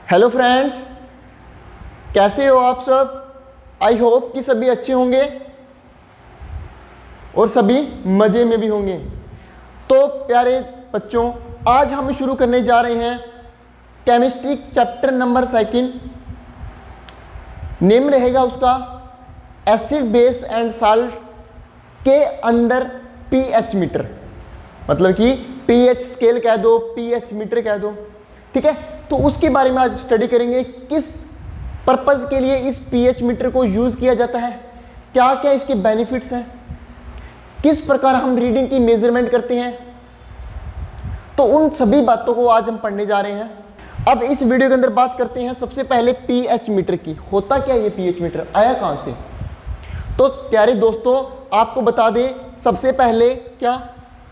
Hello friends, कैसे हो आप सब। आई होप कि सभी अच्छे होंगे और सभी मज़े में भी होंगे। तो प्यारे बच्चों, आज हम शुरू करने जा रहे हैं केमिस्ट्री चैप्टर नंबर 2। नेम रहेगा उसका एसिड बेस एंड साल्ट के अंदर पीएच मीटर, मतलब कि पीएच स्केल कह दो, पीएच मीटर कह दो, ठीक है। तो उसके बारे में आज स्टडी करेंगे, किस पर्पस के लिए इस पीएच मीटर को यूज किया जाता है, क्या क्या इसके बेनिफिट्स हैं, किस प्रकार हम रीडिंग की मेजरमेंट करते हैं। तो उन सभी बातों को आज हम पढ़ने जा रहे हैं। अब इस वीडियो के अंदर बात करते हैं सबसे पहले पीएच मीटर की। होता क्या ये पीएच मीटर, आया कहां से। तो प्यारे दोस्तों, आपको बता दें सबसे पहले क्या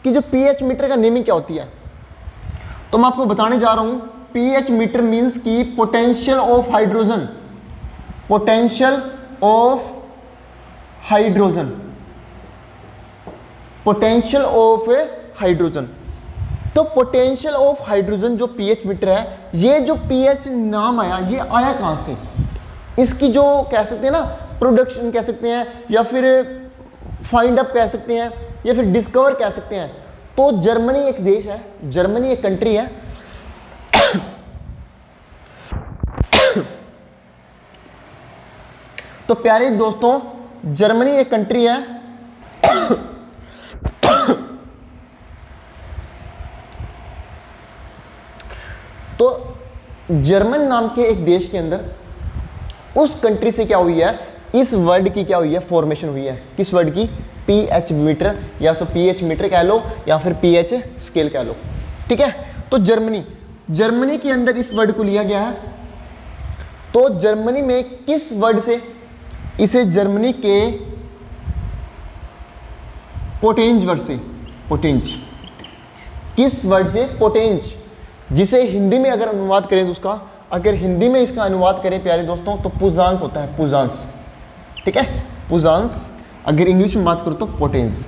कि जो पीएच मीटर का नेमिंग क्या होती है, तो मैं आपको बताने जा रहा हूं। पीएच मीटर मींस की potential of hydrogen, potential of hydrogen, potential of hydrogen. तो पोटेंशियल ऑफ हाइड्रोजन जो पीएच मीटर है, ये जो पीएच नाम आया, ये आया कहां से। इसकी जो कह सकते हैं ना प्रोडक्शन कह सकते हैं, या फिर फाइंड अप कह सकते हैं, या फिर डिस्कवर कह सकते हैं। तो जर्मनी एक देश है, जर्मनी एक कंट्री है। तो प्यारे दोस्तों, जर्मनी एक कंट्री है। तो जर्मन नाम के एक देश के अंदर उस कंट्री से क्या हुई है, इस वर्ड की क्या हुई है, फॉर्मेशन हुई है। किस वर्ड की, पीएच मीटर, या तो पीएच मीटर कह लो या फिर पीएच स्केल कह लो, ठीक है। तो जर्मनी के अंदर इस वर्ड को लिया गया है। तो जर्मनी में किस वर्ड से इसे, जर्मनी के पोटेंज वर्ड से, पोटेंज किस वर्ड से, पोटेंज, जिसे हिंदी में अगर अनुवाद करें तो उसका, अगर हिंदी में इसका अनुवाद करें प्यारे दोस्तों तो पुजांस होता है, पुजांस, ठीक है, पुजांस। अगर इंग्लिश में बात करो तो पोटेंस।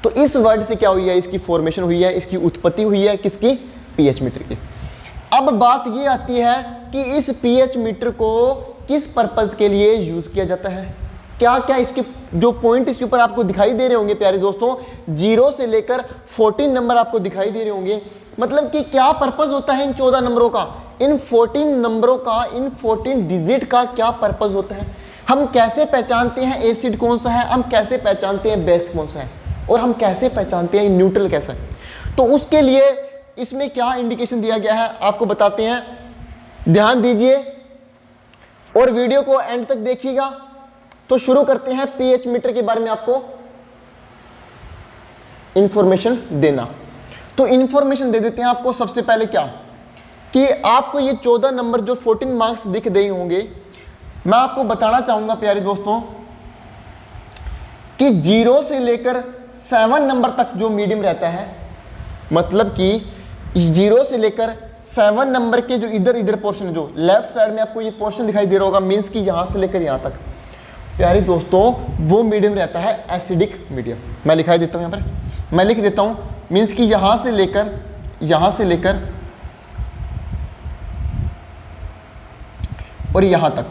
तो इस वर्ड से क्या हुई है, इसकी फॉर्मेशन हुई है, इसकी उत्पत्ति हुई है, किसकी, पीएच मीटर की। अब बात ये आती है कि इस पीएच मीटर को किस पर्पस के लिए यूज किया जाता है, क्या क्या इसके जो पॉइंट इसके ऊपर आपको दिखाई दे रहे होंगे प्यारे दोस्तों, 0 से लेकर 14 नंबर आपको दिखाई दे रहे होंगे। मतलब कि क्या पर्पस होता है इन 14 नंबरों का, इन 14 नंबरों का, इन 14 डिजिट का क्या पर्पस होता है। हम कैसे पहचानते हैं एसिड कौन सा है, हम कैसे पहचानते हैं बेस कौन सा है, और हम कैसे पहचानते हैं न्यूट्रल कैसा है। तो उसके लिए इसमें क्या इंडिकेशन दिया गया है आपको बताते हैं, ध्यान दीजिए और वीडियो को एंड तक देखिएगा। तो शुरू करते हैं पीएच मीटर के बारे में आपको इंफॉर्मेशन देना। तो इंफॉर्मेशन दे देते हैं आपको। सबसे पहले क्या कि आपको ये 14 नंबर जो 14 मार्क्स दिख रहे होंगे, मैं आपको बताना चाहूंगा प्यारे दोस्तों कि 0 से लेकर 7 नंबर तक जो मीडियम रहता है, मतलब कि 0 से लेकर 7 नंबर के जो इधर इधर पोर्शन, जो लेफ्ट साइड में आपको ये पोर्शन दिखाई दे रहा होगा, मीन्स कि यहां से लेकर यहां तक प्यारे दोस्तों वो मीडियम रहता है एसिडिक मीडियम। मैं लिखाई देता हूं, यहां पर मैं लिख देता हूं, मीन्स कि यहां से लेकर और यहां तक,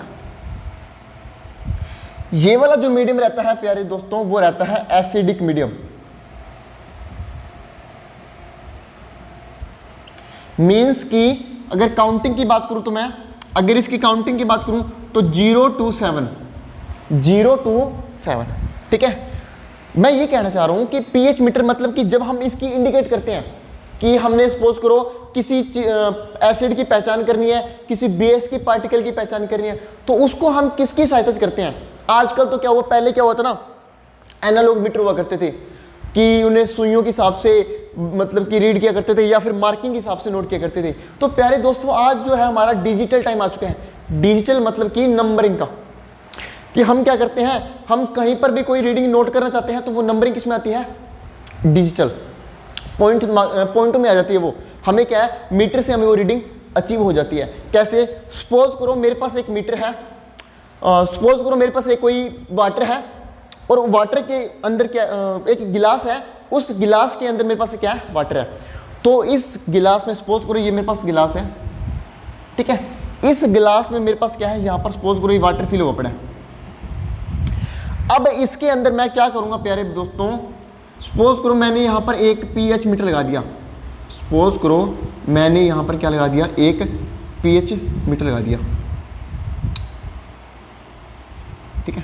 ये वाला जो मीडियम रहता है प्यारे दोस्तों वो रहता है एसिडिक मीडियम। मीन्स कि अगर काउंटिंग की बात करूं तो मैं, अगर इसकी काउंटिंग की बात करूं तो 0 to 7, 0 to 7, ठीक है। मैं ये कहना चाह रहा हूं कि पीएच मीटर मतलब कि जब हम इसकी इंडिकेट करते हैं कि हमने सपोज करो किसी एसिड की पहचान करनी है, किसी बेस की पार्टिकल की पहचान करनी है, तो उसको हम किसकी सहायता से करते हैं। आजकल तो क्या हुआ, पहले क्या हुआ था ना, एनालॉग मीटर हुआ करते थे कि उन्हें सुइयों के हिसाब से मतलब कि रीड किया करते थे, या फिर मार्किंग के हिसाब से नोट किया करते थे। तो प्यारे दोस्तों आज जो है हमारा डिजिटल टाइम आ चुका है। डिजिटल मतलब कि नंबरिंग का, कि हम क्या करते हैं, हम कहीं पर भी कोई रीडिंग नोट करना चाहते हैं तो वो नंबरिंग किस में आती है, डिजिटल पॉइंट में आ जाती है। वो हमें क्या है, मीटर से हमें वो रीडिंग अचीव हो जाती है। कैसे, सपोज करो मेरे पास एक मीटर है, सपोज करो मेरे पास एक कोई वाटर है, और वाटर के अंदर क्या एक गिलास है, उस गिलास के अंदर मेरे पास क्या है, वाटर है। तो इस गिलास में सपोज करो ये मेरे पास गिलास है, ठीक है। इस गिलास में मेरे पास क्या है, यहाँ पर सपोज करो ये वाटर फिल हुआ पड़ा है। अब इसके अंदर मैं क्या करूँगा प्यारे दोस्तों, सपोज करो मैंने यहाँ पर एक pH मीटर लगा दिया, सपोज करो मैंने यहाँ पर क्या लगा दिया, एक pH मीटर लगा दिया, ठीक है।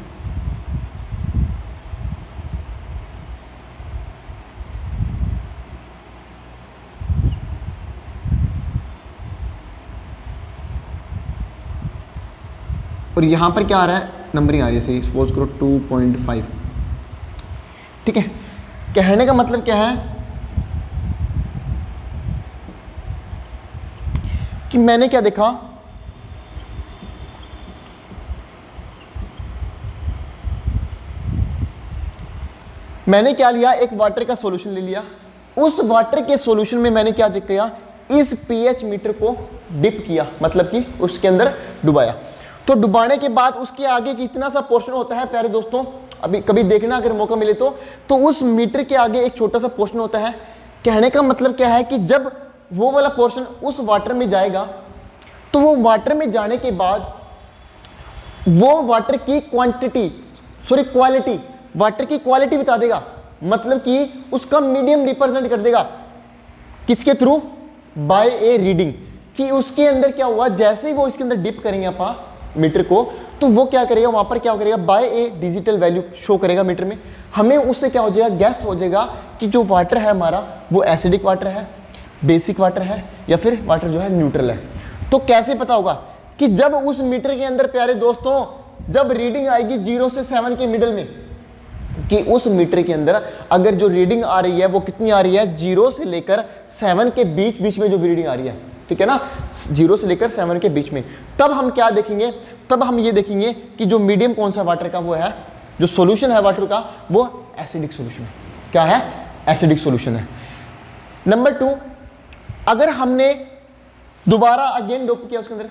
और यहाँ पर क्या आ रहा है, नंबरिंग आ रही है सही, सपोज करो 2.5, ठीक है। कहने का मतलब क्या है कि मैंने क्या देखा, मैंने क्या लिया, एक वाटर का सॉल्यूशन ले लिया। उस वाटर के सॉल्यूशन में मैंने क्या चेक किया, इस pH मीटर को डिप किया, मतलब कि उसके अंदर डुबाया। तो डुबाने के बाद उसके आगे कितना सा पोर्शन होता है प्यारे दोस्तों, अभी कभी देखना अगर मौका मिले तो उस मीटर के आगे एक छोटा सा पोर्शन होता है। कहने का मतलब क्या है कि जब वो वाला पोर्शन उस वाटर में जाएगा तो वो वाटर में जाने के बाद वो वाटर की क्वालिटी, वाटर की क्वालिटी बता देगा, मतलब कि उसका मीडियम रिप्रेजेंट कर देगा किसके थ्रू, बाय ए रीडिंग, कि उसके अंदर क्या हुआ, जैसे ही वो इसके अंदर डिप करेंगे आप मीटर को, तो वो क्या करेगा, वहां पर क्या करेगा, बाय ए डिजिटल वैल्यू शो करेगा मीटर में। हमें उससे क्या हो जाएगा, गैस हो जाएगा कि जो वाटर है हमारा वो एसिडिक वाटर है, बेसिक वाटर है, या फिर वाटर जो है न्यूट्रल है। तो कैसे पता होगा कि जब उस मीटर के अंदर प्यारे दोस्तों जब रीडिंग आएगी 0 से 7 के मिडल में, कि उस मीटर के अंदर अगर जो रीडिंग आ रही है वो कितनी आ रही है, 0 से लेकर 7 के बीच में जो रीडिंग आ रही है, ठीक है ना, 0 से लेकर 7 के बीच में, तब हम क्या देखेंगे, तब हम ये देखेंगे कि जो मीडियम कौन सा वाटर का वो है, जो सॉल्यूशन है वाटर का वो एसिडिक सॉल्यूशन है। क्या है, एसिडिक सॉल्यूशन है। नंबर 2, अगर हमने दोबारा अगेन डिप किया, उसके अंदर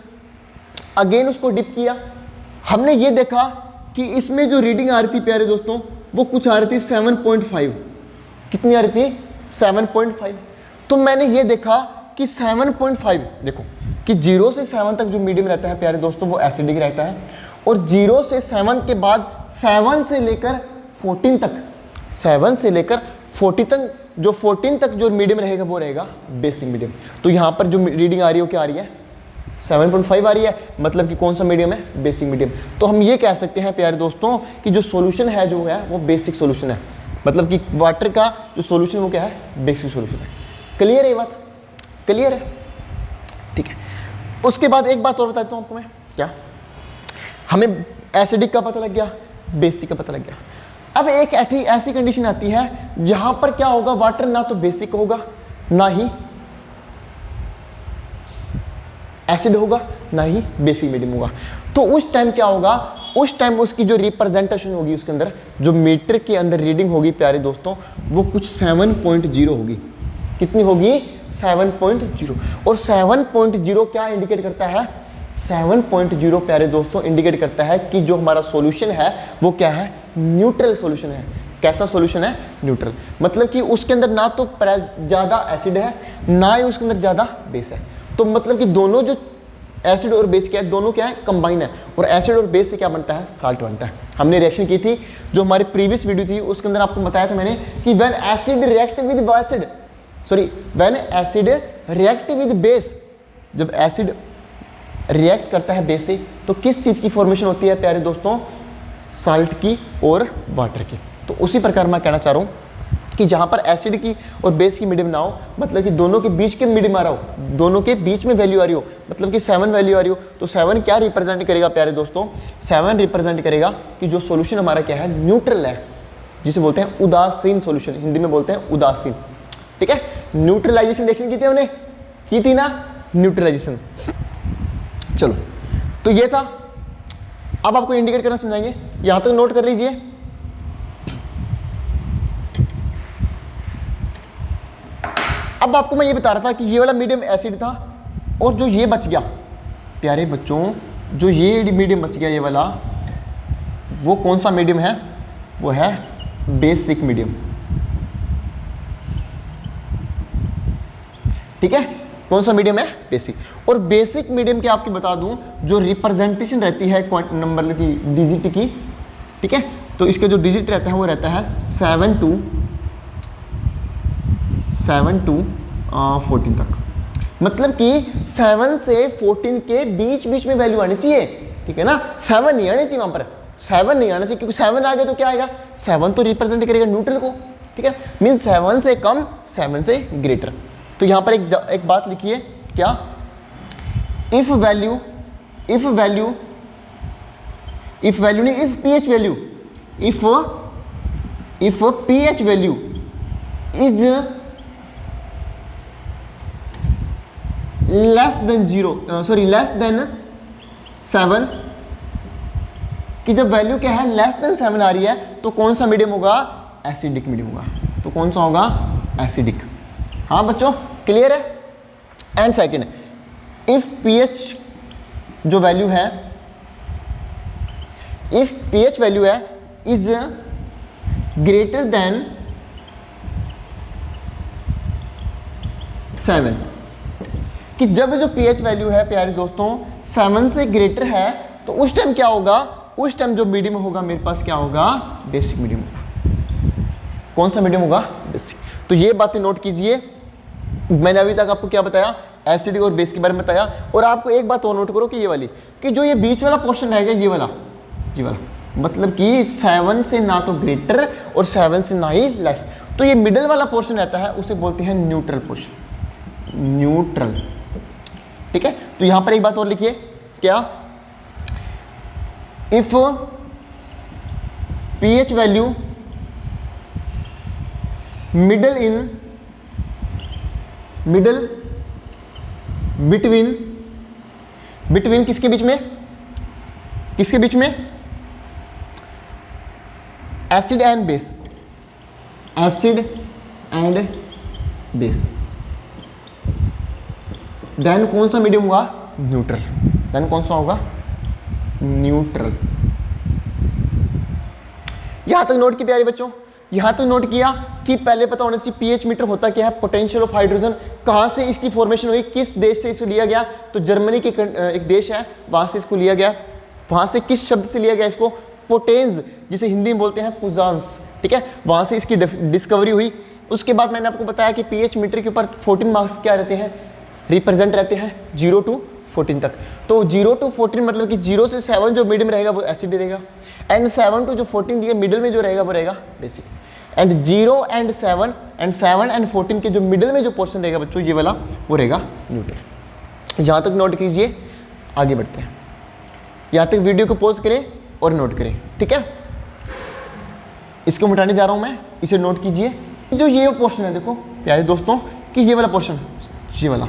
अगेन उसको डिप किया, हमने ये देखा कि इसमें जो रीडिंग आ रही थी प्यारे दोस्तों वो कुछ आ रही थी 7.5, कितनी आ रही थी, 7.5। तो मैंने ये देखा कि 7.5, देखो कि 0 से 7 तक जो मीडियम रहता है प्यारे दोस्तों वो एसिडिक रहता है, और 0 से 7 के बाद 7 से लेकर 14 तक, 7 से लेकर 40 तक, जो 14 तक जो मीडियम रहेगा वो रहेगा बेसिक मीडियम। तो यहाँ पर जो रीडिंग आ रही है वो क्या आ रही है, 7.5 आ रही है, मतलब कि कौन सा मीडियम है, बेसिक मीडियम। तो हम ये कह सकते हैं प्यारे दोस्तों कि जो सॉल्यूशन है जो है वो बेसिक सॉल्यूशन है, मतलब कि वाटर का जो सॉल्यूशन है वो क्या है, बेसिक सॉल्यूशन है। क्लियर है ये बात, क्लियर है, ठीक है। उसके बाद एक बात और बताता हूँ आपको मैं, क्या हमें एसिडिक का पता लग गया, बेसिक का पता लग गया। अब एक ऐसी कंडीशन आती है जहां पर क्या होगा, वाटर ना तो बेसिक होगा ना ही एसिड होगा ना ही बेसिक मीडियम होगा। तो उस टाइम क्या होगा, उस टाइम उसकी जो रिप्रेजेंटेशन होगी उसके अंदर जो मीटर के अंदर रीडिंग होगी प्यारे दोस्तों वो कुछ 7.0 होगी। कितनी होगी, 7.0। और 7.0 क्या इंडिकेट करता है, 7.0 प्यारे दोस्तों इंडिकेट करता है कि जो हमारा सॉल्यूशन है वो क्या है, न्यूट्रल सॉल्यूशन है। कैसा सॉल्यूशन है, न्यूट्रल, मतलब कि उसके अंदर ना तो ज़्यादा एसिड है ना ही उसके अंदर ज़्यादा बेस है। तो मतलब कि दोनों जो एसिड और बेस क्या है, दोनों क्या है, कंबाइन है, और एसिड और बेस से क्या बनता है, साल्ट बनता है। हमने रिएक्शन की थी जो हमारी प्रीवियस वीडियो थी उसके अंदर आपको बताया था मैंने कि when acid react with acid, sorry when acid react with base, जब एसिड रिएक्ट करता है बेस से तो किस चीज़ की फॉर्मेशन होती है प्यारे दोस्तों, साल्ट की और वाटर की। तो उसी प्रकार मैं कहना चाह रहा हूँ कि जहाँ पर एसिड की और बेस की मीडियम ना हो, मतलब कि दोनों के बीच के मीडियम आ रहा हो, दोनों के बीच में वैल्यू आ रही हो, मतलब कि 7 वैल्यू आ रही हो, तो 7 क्या रिप्रेजेंट करेगा प्यारे दोस्तों, 7 रिप्रेजेंट करेगा कि जो सॉल्यूशन हमारा क्या है, न्यूट्रल है, जिसे बोलते हैं उदासीन सॉल्यूशन, हिंदी में बोलते हैं उदासीन, ठीक है। न्यूट्रलाइजेशन रिएक्शन की थी हमने, की थी ना, न्यूट्रलाइजेशन। चलो तो ये था, अब आपको इंडिकेट करना समझाएंगे, यहां तक नोट कर लीजिए। अब आपको मैं ये बता रहा था कि ये वाला मीडियम एसिड था और जो ये बच गया प्यारे बच्चों, जो ये मीडियम बच गया ये वाला, वो कौन सा मीडियम है, वो है बेसिक मीडियम, ठीक है। कौन सा मीडियम है? बेसिक। और बेसिक मीडियम की आपकी बता दूं, जो रिप्रेजेंटेशन रहती है नंबर की डिजिट की, ठीक है, तो इसके जो डिजिट रहता है वो रहता है 7 to 14 तक। मतलब कि 7 से 14 के बीच बीच में वैल्यू आनी चाहिए, ठीक है ना। 7 नहीं आनी चाहिए वहां पर, 7 नहीं आना चाहिए, क्योंकि 7 आ गया तो क्या आएगा? 7 तो रिप्रेजेंट करेगा न्यूट्रल को, ठीक है। मीन 7 से कम, 7 से ग्रेटर। तो यहां पर एक बात लिखिए, क्या? इफ वैल्यू नहीं, if pH value, if pH value is less than 7, कि जब वैल्यू क्या है लेस देन 7 आ रही है, तो कौन सा मीडियम होगा? एसिडिक मीडियम होगा। तो कौन सा होगा? एसिडिक। हाँ बच्चों, क्लियर है? एंड सेकंड, इफ pH जो वैल्यू है, इफ pH वैल्यू है इज ग्रेटर देन 7, कि जब जो pH वैल्यू है प्यारे दोस्तों 7 से ग्रेटर है, तो उस टाइम क्या होगा? उस टाइम जो मीडियम होगा मेरे पास क्या होगा? बेसिक मीडियम होगा। कौन सा मीडियम होगा? बेसिक। तो ये बातें नोट कीजिए। मैंने अभी तक आपको क्या बताया? एसिडिक और बेस के बारे में बताया। और आपको एक बात और नोट करो कि ये वाली, कि जो ये बीच वाला पोर्शन रहेगा, ये वाला मतलब कि 7 से ना तो ग्रेटर और 7 से ना ही लेस, तो ये मिडल वाला पोर्शन रहता है, उसे बोलते हैं न्यूट्रल पोर्शन, न्यूट्रल, ठीक है। तो यहां पर एक बात और लिखिए, क्या? If pH value middle between किसके बीच में? एसिड एंड बेस, देन कौन सा मीडियम होगा? न्यूट्रल। देन कौन सा होगा? न्यूट्रल। यहां तक नोट की प्यारे बच्चों, यहां तक नोट किया कि पहले पता होना चाहिए pH मीटर होता क्या है, पोटेंशियल ऑफ हाइड्रोजन, कहां से इसकी फॉर्मेशन हुई, किस देश से इसे लिया गया, तो जर्मनी के एक देश है वहां से इसको लिया गया। वहां से किस शब्द से लिया गया इसको? पोटेंस, जिसे हिंदी में बोलते हैं पुजांस, ठीक है, वहां से इसकी डिस्कवरी हुई। उसके बाद मैंने आपको बताया कि pH मीटर के ऊपर 14 मार्क्स क्या रहते हैं? रिप्रेजेंट रहते हैं 0 to 14 तक। तो 0 to 14 मतलब कि 0 से 7 जो मिडियम रहेगा वो एसिड रहेगा, एंड 7 to जो 14 दिए मिडिल में जो रहेगा वो रहेगा बेसिक। एंड 0 and 7 and 14 के जो मिडिल में जो पोर्शन रहेगा बच्चों, ये वाला वो रहेगा न्यूट्रल। यहाँ तक नोट कीजिए, आगे बढ़ते हैं। यहाँ तक वीडियो को पॉज करें और नोट करें, ठीक है। इसको मिटाने जा रहा हूँ मैं, इसे नोट कीजिए। जो ये पोर्शन है देखो प्यारे दोस्तों, कि ये वाला पोर्शन, ये वाला,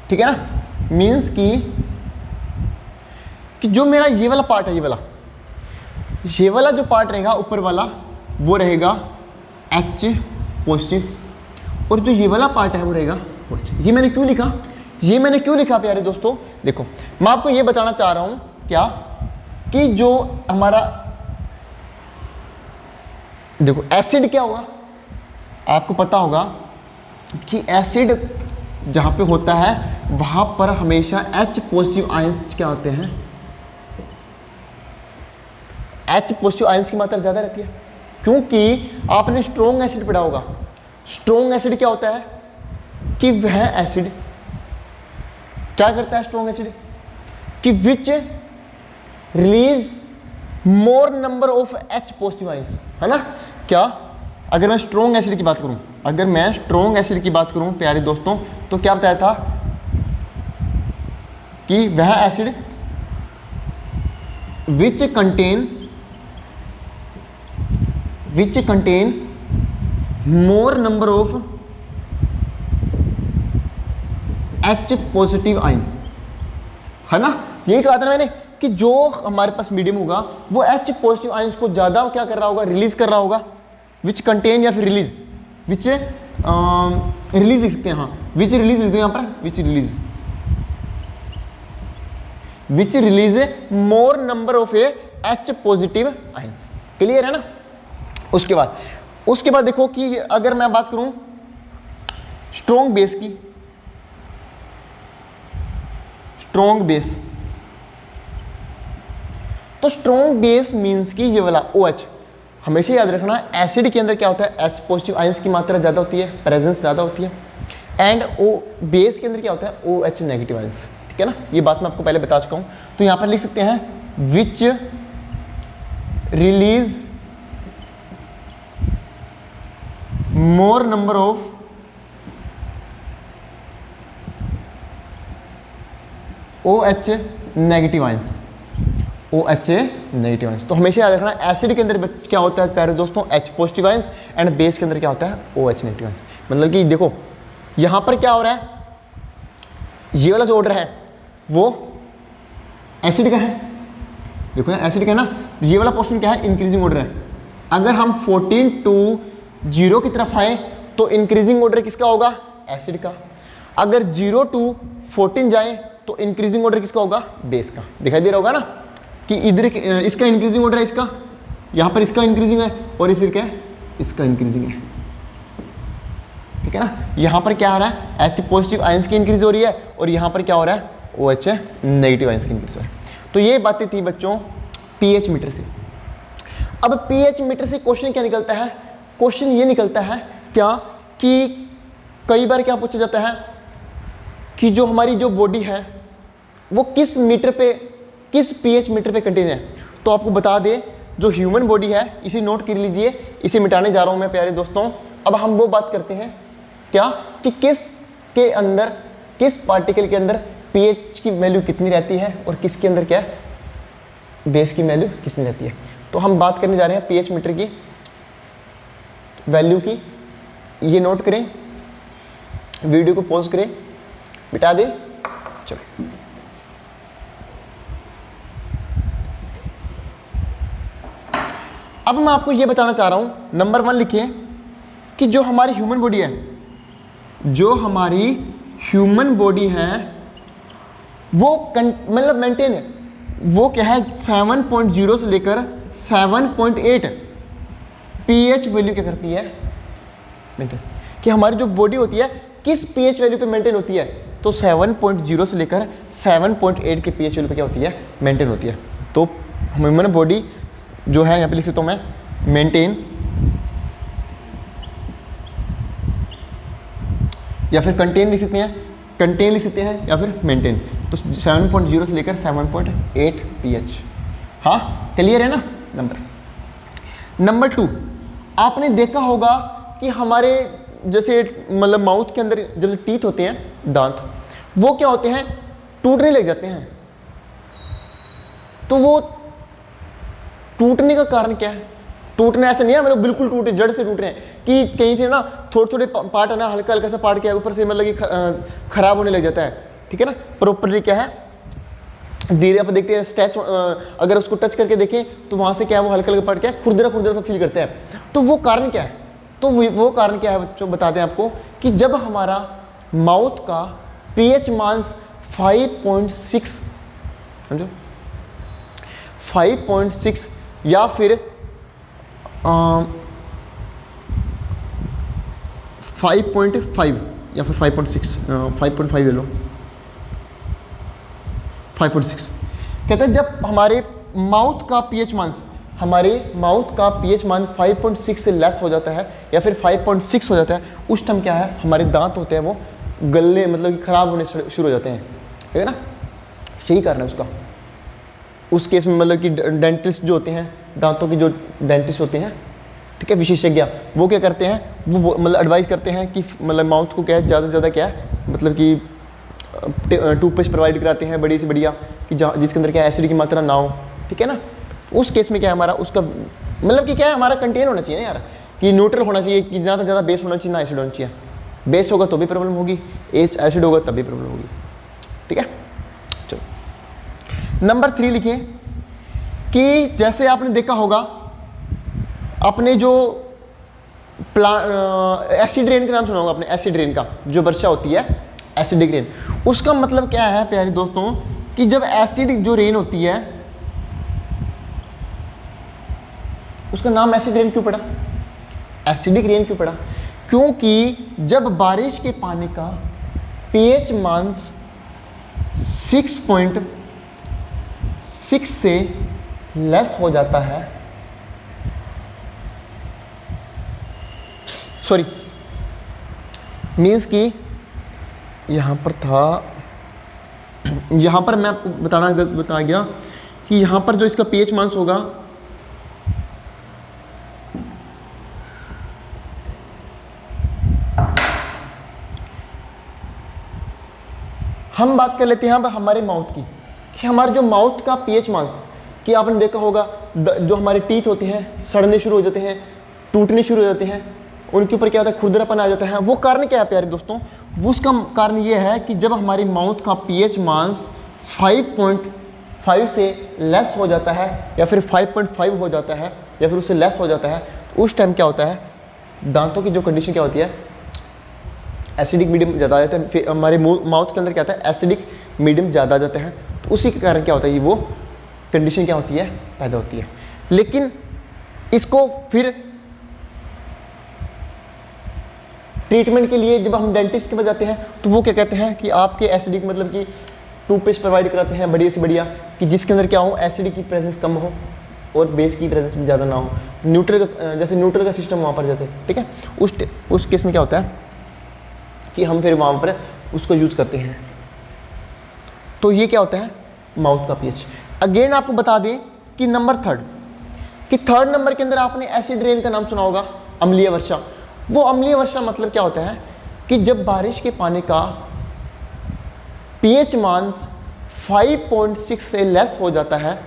ठीक है ना। मीन्स कि जो मेरा ये वाला पार्ट है, ये वाला जो पार्ट रहेगा ऊपर वाला, वो रहेगा H पॉजिटिव, और जो ये वाला पार्ट है वो रहेगा पॉजिटिव। ये मैंने क्यों लिखा प्यारे दोस्तों? देखो मैं आपको ये बताना चाह रहा हूं क्या, कि जो हमारा देखो एसिड क्या होगा, आपको पता होगा कि एसिड जहां पे होता है वहां पर हमेशा H पॉजिटिव आयंस क्या होते हैं? H पॉजिटिव आयंस की मात्रा ज्यादा रहती है, क्योंकि आपने स्ट्रॉन्ग एसिड पढ़ा होगा। स्ट्रॉन्ग एसिड क्या होता है? कि वह एसिड क्या करता है? स्ट्रॉन्ग एसिड कि विच release more number of H positive ions, है ना। क्या? अगर मैं स्ट्रॉन्ग एसिड की बात करूं, प्यारे दोस्तों, तो क्या बताया था कि वह acid which contain more number of H positive ion, है ना। यही कहा था मैंने कि जो हमारे पास मीडियम होगा वो H पॉजिटिव आयंस को ज्यादा क्या कर रहा होगा? रिलीज कर रहा होगा। विच कंटेन या फिर रिलीज, विच रिलीज लिख सकते हैं, हाँ विच रिलीज लिख दो यहाँ पर, विच release, which release more number of A H positive ions. Clear है ना। उसके बाद देखो कि अगर मैं बात करूं स्ट्रॉन्ग बेस की, स्ट्रॉन्ग बेस, तो स्ट्रॉन्ग बेस मींस कि ये वाला OH, हमेशा याद रखना एसिड के अंदर क्या होता है, H पॉजिटिव आयंस की मात्रा ज़्यादा होती है, प्रेजेंस ज़्यादा होती है, एंड बेस के अंदर क्या होता है, OH नेगेटिव आयंस। ठीक है ना, ये बात मैं आपको पहले बता चुका हूँ। तो यहाँ पर लिख सकते हैं विच release more number of OH negative ions, OH negative ions. तो हमेशा याद रखना एसिड के अंदर क्या होता है प्यारे दोस्तों, H positive ions, and base के अंदर क्या होता है, OH नेगेटिव आयंस। मतलब कि देखो यहाँ पर क्या हो रहा है, ये वाला जो ऑर्डर है वो एसिड का है, देखो ना एसिड का है ना, ये वाला पोर्शन क्या है, इंक्रीजिंग ऑर्डर है। अगर हम 14 to 0 की तरफ आए तो इंक्रीजिंग ऑर्डर किसका होगा, एसिड का। अगर 0 to 14 जाए तो इंक्रीजिंग ऑर्डर किसका होगा, बेस का। दिखाई दे रहा होगा ना कि इधर इसका इंक्रीजिंग ऑर्डर है, इसका यहाँ पर इसका इंक्रीजिंग है, और इस क्या है, इसका इंक्रीजिंग है। ठीक है ना, यहाँ पर क्या हो रहा है, H पॉजिटिव आयंस की इंक्रीज हो रही है, और यहाँ पर क्या हो रहा है, OH नेगेटिव आयंस की इंक्रीज हो रही है। तो ये बातें थी बच्चों pH मीटर से। अब pH मीटर से क्वेश्चन क्या निकलता है, क्वेश्चन ये निकलता है क्या कि कई बार क्या पूछा जाता है कि जो हमारी जो बॉडी है वो किस मीटर पे, किस pH मीटर पे कंटेन है। तो आपको बता दें जो ह्यूमन बॉडी है, इसे नोट कर लीजिए, इसे मिटाने जा रहा हूं मैं प्यारे दोस्तों। अब हम वो बात करते हैं क्या कि किस के अंदर, किस पार्टिकल के अंदर pH की वैल्यू कितनी रहती है और किसके अंदर क्या है, बेस की वैल्यू कितनी रहती है। तो हम बात करने जा रहे हैं pH मीटर की वैल्यू की। ये नोट करें, वीडियो को पॉज करें, मिटा दें। चलो अब मैं आपको ये बताना चाह रहा हूं, नंबर 1 लिखिए कि जो हमारी ह्यूमन बॉडी है, जो हमारी ह्यूमन बॉडी है वो मतलब मेंटेन है, वो क्या है 7.0 से लेकर 7.8 pH वैल्यू क्या करती है, मेंटेन। कि हमारी जो बॉडी होती है किस pH वैल्यू पे मेंटेन होती है, तो 7.0 से लेकर 7.8 के pH वैल्यू पे क्या होती है, मेंटेन होती है। तो ह्यूमन बॉडी जो है यहाँ पे लिख सकता हूँ मैं, मेंटेन या फिर कंटेन लिख सकते हैं, कंटेन लिख सकते हैं या फिर मेंटेन। तो 7.0 से लेकर 7.8 pH। हाँ क्लियर है ना। नंबर 2, आपने देखा होगा कि हमारे जैसे मतलब माउथ के अंदर जब टीथ होते हैं, दांत, वो क्या होते हैं, टूटने लग जाते हैं। तो वो टूटने का कारण क्या है, टूटने ऐसा नहीं है मतलब बिल्कुल टूटे, जड़ से टूट रहे हैं, कि कहीं से ना थोड़े थोड़े पार्ट है ना, हल्का हल्का सा पार्ट क्या है ऊपर से मतलब कि खराब होने लग जाता है। ठीक है ना, प्रॉपर्ली क्या है, धीरे आप देखते हैं स्टैच, अगर उसको टच करके देखें तो वहाँ से क्या है, वो हल्का हल्का पार्ट क्या है, खुरदरा खुरदरा सा फील करते हैं। तो वो कारण क्या है, तो वो कारण क्या है बच्चों, बताते हैं आपको कि जब हमारा माउथ का pH मान 5.6, समझो 5.6 या फिर 5.5 या फिर 5.6, 5.5 ले लो, 5.6 कहते हैं जब हमारे माउथ का pH मान, हमारे माउथ का pH मान 5.6 से लेस हो जाता है या फिर 5.6 हो जाता है, उस टाइम क्या है, हमारे दांत होते हैं वो गलने मतलब कि ख़राब होने शुरू हो जाते हैं। ठीक है ना, यही कारण है उसका। उस केस में मतलब कि डेंटिस्ट जो होते हैं, दांतों की जो डेंटिस्ट होते हैं, ठीक है, विशेषज्ञ, वो क्या करते हैं, वो मतलब एडवाइस करते हैं कि मतलब माउथ को क्या है, ज़्यादा से ज़्यादा क्या है, मतलब कि टूथपेस्ट प्रोवाइड कराते हैं बड़ी से बढ़िया, कि जिसके अंदर क्या एसिड की मात्रा ना हो। ठीक है ना, उस केस में क्या है हमारा, उसका मतलब कि क्या है, हमारा कंटेन होना चाहिए ना यार, कि न्यूट्रल होना चाहिए, कि ज़्यादा से ज़्यादा बेस होना चाहिए, ना एसिड होना चाहिए। बेस होगा तो भी प्रॉब्लम होगी, एसिड होगा तब भी प्रॉब्लम होगी। ठीक है, चलो नंबर 3 लिखिए कि जैसे आपने देखा होगा, आपने जो एसिड रेन का नाम सुना होगा आपने, एसिड रेन का, जो वर्षा होती है एसिडिक रेन, उसका मतलब क्या है प्यारे दोस्तों कि जब एसिड जो रेन होती है उसका नाम एसिड रेन क्यों पड़ा, एसिडिक रेन क्यों पड़ा? क्योंकि जब बारिश के पानी का पीएच मान 6.6 से लेस हो जाता है, सॉरी मीन्स कि यहाँ पर था, यहाँ पर मैं आपको बता गया कि यहाँ पर जो इसका पीएच मान होगा हम बात कर लेते हैं अब हमारे माउथ की, कि हमारे जो माउथ का पीएच मान, कि आपने देखा होगा जो हमारे टीथ होते हैं सड़ने शुरू हो जाते हैं, टूटने शुरू हो जाते हैं, उनके ऊपर क्या होता है, खुरदरापन आ जाता है। वो कारण क्या है प्यारे दोस्तों? वो उसका कारण ये है कि जब हमारे माउथ का पीएच मान 5.5 से लेस हो जाता है या फिर 5.5 हो जाता है या फिर उससे लेस हो जाता है, तो उस टाइम क्या होता है, दांतों की जो कंडीशन क्या होती है, एसिडिक मीडियम ज़्यादा आ जाता है। फिर हमारे माउथ के अंदर क्या होता है, एसिडिक मीडियम ज़्यादा आ जाता है। तो उसी के कारण क्या होता है, वो कंडीशन क्या होती है, पैदा होती है। लेकिन इसको फिर ट्रीटमेंट के लिए जब हम डेंटिस्ट के पास जाते हैं तो वो क्या कहते हैं कि आपके एसिडिक मतलब कि टूथपेस्ट प्रोवाइड कराते हैं बढ़िया से बढ़िया, कि जिसके अंदर क्या हो, एसिडिक की प्रेजेंस कम हो और बेस की प्रेजेंस भी ज़्यादा ना हो। न्यूट्रल का, जैसे न्यूट्रल का सिस्टम वहाँ पर जाते हैं, ठीक है। उस केस में क्या होता है कि हम फिर वहाँ पर उसको यूज़ करते हैं। तो ये क्या होता है, माउथ का पीएच। अगेन आपको बता दें कि नंबर थर्ड नंबर के अंदर आपने एसिड रेन का नाम सुना होगा, अम्लीय वर्षा। वो अम्लीय वर्षा मतलब क्या होता है कि जब बारिश के पानी का पीएच मान 5.6 से लेस हो जाता है,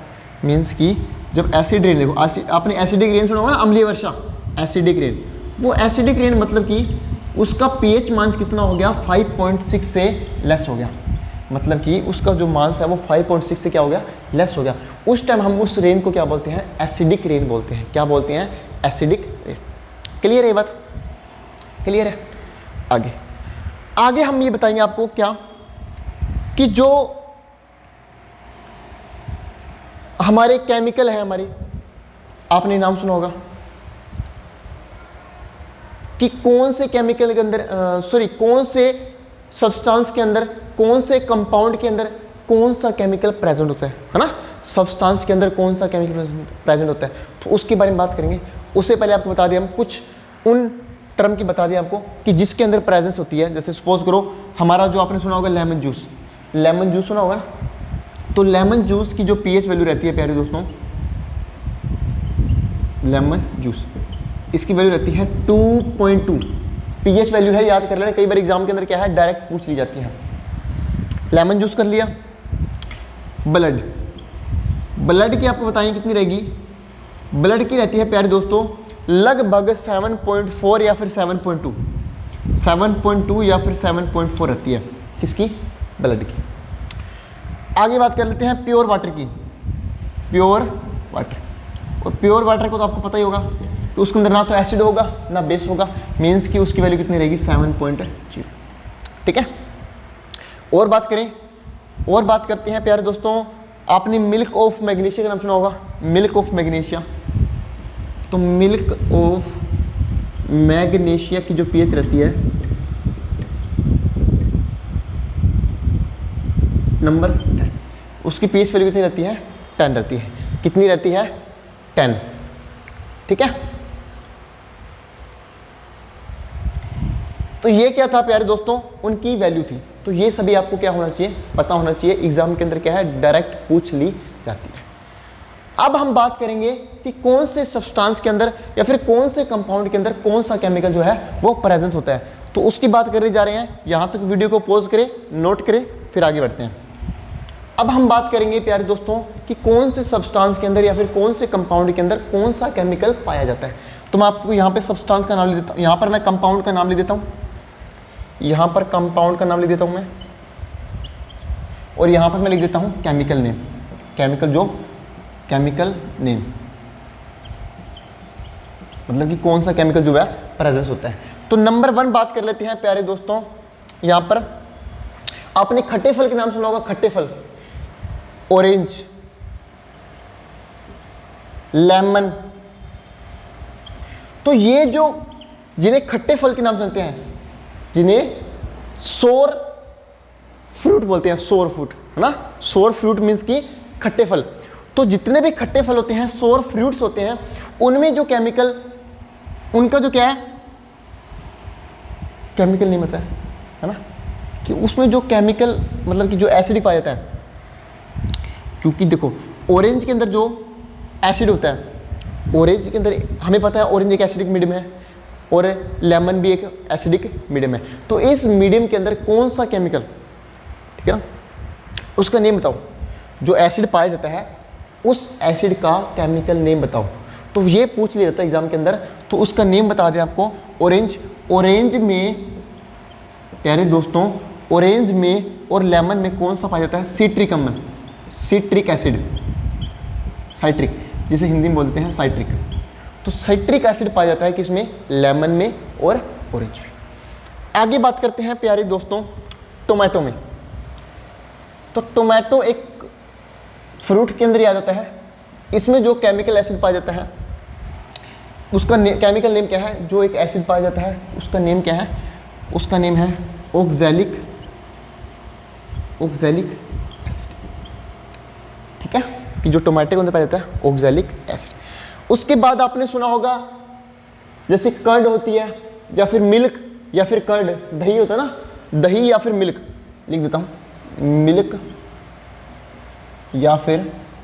मीन्स कि जब एसिड रेन, देखो आपने एसिडिक रेन सुना होगा ना, अम्लीय वर्षा, एसिडिक रेन। वो एसिडिक रेन मतलब कि उसका पीएच मान कितना हो गया, 5.6 से लेस हो गया, मतलब कि उसका जो मान है वो 5.6 से क्या हो गया, लेस हो गया। उस टाइम हम उस रेन को क्या बोलते हैं, एसिडिक रेन बोलते हैं। क्या बोलते हैं, एसिडिक रेन। क्लियर है ये बात, क्लियर है। आगे हम ये बताएंगे आपको क्या, कि जो हमारे केमिकल है, हमारे, आपने नाम सुना होगा कि कौन से केमिकल के अंदर, कौन से सब्सटेंस के अंदर, कौन से कंपाउंड के अंदर कौन सा केमिकल प्रेजेंट होता है ना, सब्सटेंस के अंदर कौन सा केमिकल प्रेजेंट होता है, तो उसके बारे में बात करेंगे। उससे पहले आपको बता दें हम कुछ उन टर्म की बता दें आपको कि जिसके अंदर प्रेजेंस होती है। जैसे सपोज करो हमारा जो आपने सुना होगा लेमन जूस, लेमन जूस सुना होगा ना, तो लेमन जूस की जो पीएच वैल्यू रहती है प्यारे दोस्तों, लेमन जूस इसकी वैल्यू रहती है 2.2 पीएच वैल्यू है, याद कर लेना, कई बार एग्जाम के अंदर क्या है डायरेक्ट पूछ ली जाती है। लेमन जूस कर लिया। ब्लड की आपको बताएं कितनी रहेगी, ब्लड की रहती है प्यारे दोस्तों लगभग 7.4 या फिर 7.2 या फिर 7.4 रहती है, किसकी, ब्लड की। आगे बात कर लेते हैं प्योर वाटर की। प्योर वाटर, और प्योर वाटर को तो आपको पता ही होगा कि उसके अंदर ना तो एसिड होगा ना बेस होगा, मीन्स कि उसकी वैल्यू कितनी रहेगी, 7.0। ठीक है। और बात करते हैं प्यारे दोस्तों, आपने मिल्क ऑफ मैग्नीशिया का नाम सुना होगा, मिल्क ऑफ मैग्नीशिया। तो मिल्क ऑफ मैग्नीशिया की जो पीएच रहती है नंबर 10, उसकी पीएच वैल्यू कितनी रहती है, 10 रहती है। कितनी रहती है, 10। ठीक है। तो ये क्या था प्यारे दोस्तों, उनकी वैल्यू थी। तो ये सभी आपको क्या होना चाहिए, पता होना चाहिए, एग्जाम के अंदर क्या है डायरेक्ट पूछ ली जाती है। अब हम बात करेंगे कि कौन से सब्सटेंस के अंदर या फिर कौन से कंपाउंड के अंदर कौन सा केमिकल जो है वो प्रेजेंस होता है, तो उसकी बात करने जा रहे हैं। यहाँ तक वीडियो को पॉज करें, नोट करें, फिर आगे बढ़ते हैं। अब हम बात करेंगे प्यारे दोस्तों कि कौन से सब्सटेंस के अंदर या फिर कौन से कंपाउंड के अंदर कौन सा केमिकल पाया जाता है। तो मैं आपको यहाँ पे सब्सटेंस का नाम ले देता हूँ, यहाँ पर मैं कंपाउंड का नाम ले देता हूँ, यहाँ पर कंपाउंड का नाम लिख देता हूँ मैं, और यहाँ पर मैं लिख देता हूँ केमिकल नेम। केमिकल नेम मतलब कि कौन सा केमिकल जो है प्रेजेंस होता है। तो नंबर 1 बात कर लेते हैं प्यारे दोस्तों, यहाँ पर आपने खट्टे फल के नाम सुना होगा, खट्टे फल। Orange, lemon. तो ये जो जिन्हें खट्टे फल के नाम सुनते हैं, जिन्हें सोर फ्रूट बोलते हैं, सोर फ्रूट, है ना। सोर फ्रूट मीन्स की खट्टे फल। तो जितने भी खट्टे फल होते हैं, सोर फ्रूट्स होते हैं, उनमें जो केमिकल, उनका जो क्या है, केमिकल नहीं होता है ना, कि उसमें जो केमिकल मतलब कि जो एसिड पाया जाता है। क्योंकि देखो ऑरेंज के अंदर जो एसिड होता है, ऑरेंज के अंदर हमें पता है ऑरेंज एक एसिडिक मीडियम है और लेमन भी एक एसिडिक मीडियम है। तो इस मीडियम के अंदर कौन सा केमिकल, ठीक है ना, उसका नेम बताओ। जो एसिड पाया जाता है उस एसिड का केमिकल नेम बताओ। तो ये पूछ लिया जाता है एग्जाम के अंदर, तो उसका नेम बता दें आपको, ऑरेंज। ऑरेंज में प्यारे दोस्तों, ऑरेंज में और लेमन में कौन सा पाया जाता है? सिट्रिक अम्ल, सिट्रिक एसिड, साइट्रिक, जिसे हिंदी में बोलते हैं साइट्रिक। तो साइट्रिक एसिड पाया जाता है किसमें? लेमन में और ऑरेंज में। आगे बात करते हैं प्यारे दोस्तों टोमेटो में। तो टोमेटो एक फ्रूट के अंदर ही आ जाता है। इसमें जो केमिकल एसिड पाया जाता है उसका केमिकल नेम क्या है? जो एक एसिड पाया जाता है उसका नेम क्या है? उसका नेम है ऑक्सैलिक, ऑक्सैलिक एसिड, ठीक है, कि जो टोमेटो के अंदर पाया जाता है ऑक्सैलिक एसिड। उसके बाद आपने सुना होगा जैसे कर्ड होती है या फिर मिल्क या फिर कर्ड, दही होता है ना, दही या फिर मिल्क, लिख देता हूँ, मिल्क या फिर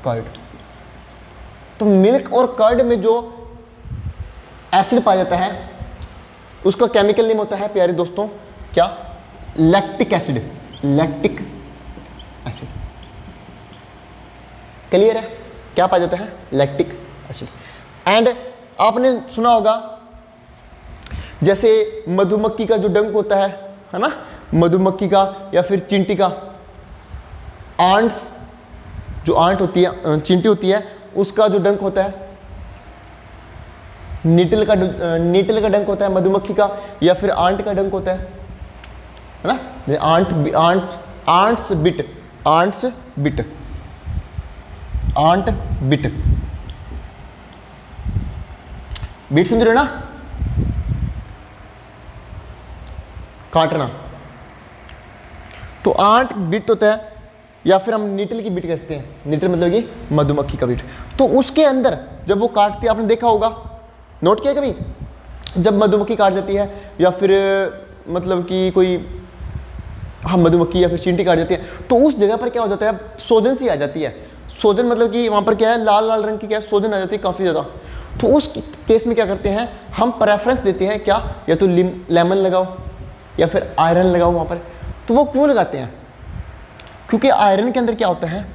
कर्ड। तो मिल्क और कर्ड में जो एसिड पाया जाता है उसका केमिकल नेम होता है प्यारे दोस्तों क्या? Lactic acid, lactic acid. Clear है? क्या पाया जाता है? Lactic acid. एंड आपने सुना होगा जैसे मधुमक्खी का जो डंक होता है ना, मधुमक्खी का या फिर चींटी का, आंट्स, जो आंट होती है, चींटी होती है, उसका जो डंक होता है, नीटल का डंक होता है मधुमक्खी का, या फिर आंट का डंक होता है ना, ants bit, ants bit, ant bit, bit समझ रहे हो ना, काटना। तो आंट बिट होता है, या फिर हम नीटल की बिट कहते हैं, नीटल मतलब कि मधुमक्खी का बिट। तो उसके अंदर जब वो काटती है, आपने देखा होगा, नोट किया कभी, जब मधुमक्खी काट जाती है या फिर मतलब कि कोई मधुमक्खी या फिर चींटी काट जाती है, तो उस जगह पर क्या हो जाता है? सोजन सी आ जाती है। सोजन मतलब कि वहाँ पर क्या है? लाल लाल रंग की क्या है? सोजन आ जाती है काफ़ी ज़्यादा। तो उस केस में क्या करते हैं हम? प्रेफरेंस देते हैं क्या? या तो लेमन लगाओ या फिर आयरन लगाओ वहाँ पर। तो वो क्यों लगाते हैं? क्योंकि आयरन के अंदर क्या होता है?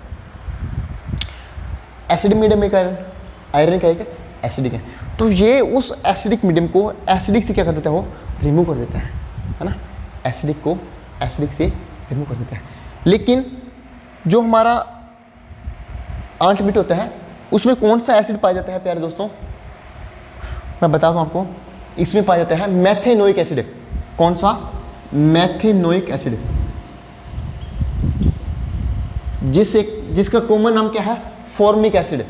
एसिड मीडियम एक आयरन का एक एसिडिक है। तो ये उस एसिडिक मीडियम को एसिडिक से क्या कर देता है? वो रिमूव कर देता है ना, एसिडिक को एसिडिक से रिमूव कर देता है। लेकिन जो हमारा आंट बिट होता है उसमें कौन सा एसिड पाया जाता है प्यारे दोस्तों? मैं बता दूं आपको, इसमें पाया जाता है मेथेनोइक एसिड। कौन सा? मेथेनोइक एसिड, जिसका कॉमन नाम क्या है? फॉर्मिक एसिड,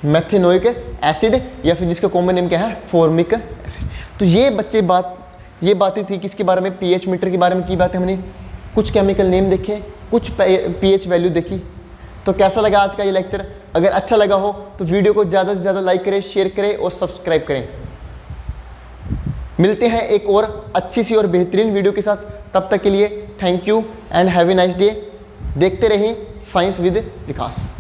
मेथेनोइक एसिड, या फिर जिसका कॉमन नेम क्या है? Formic acid. तो ये बातें थी किसके बारे में? पीएच मीटर के बारे में की बातें हमने, कुछ केमिकल नेम देखे, कुछ पीएच वैल्यू देखी। तो कैसा लगा आज का ये लेक्चर? अगर अच्छा लगा हो तो वीडियो को ज़्यादा से ज़्यादा लाइक करें, शेयर करें और सब्सक्राइब करें। मिलते हैं एक और अच्छी सी और बेहतरीन वीडियो के साथ। तब तक के लिए thank you and have a nice day. देखते रहें साइंस विद विकास।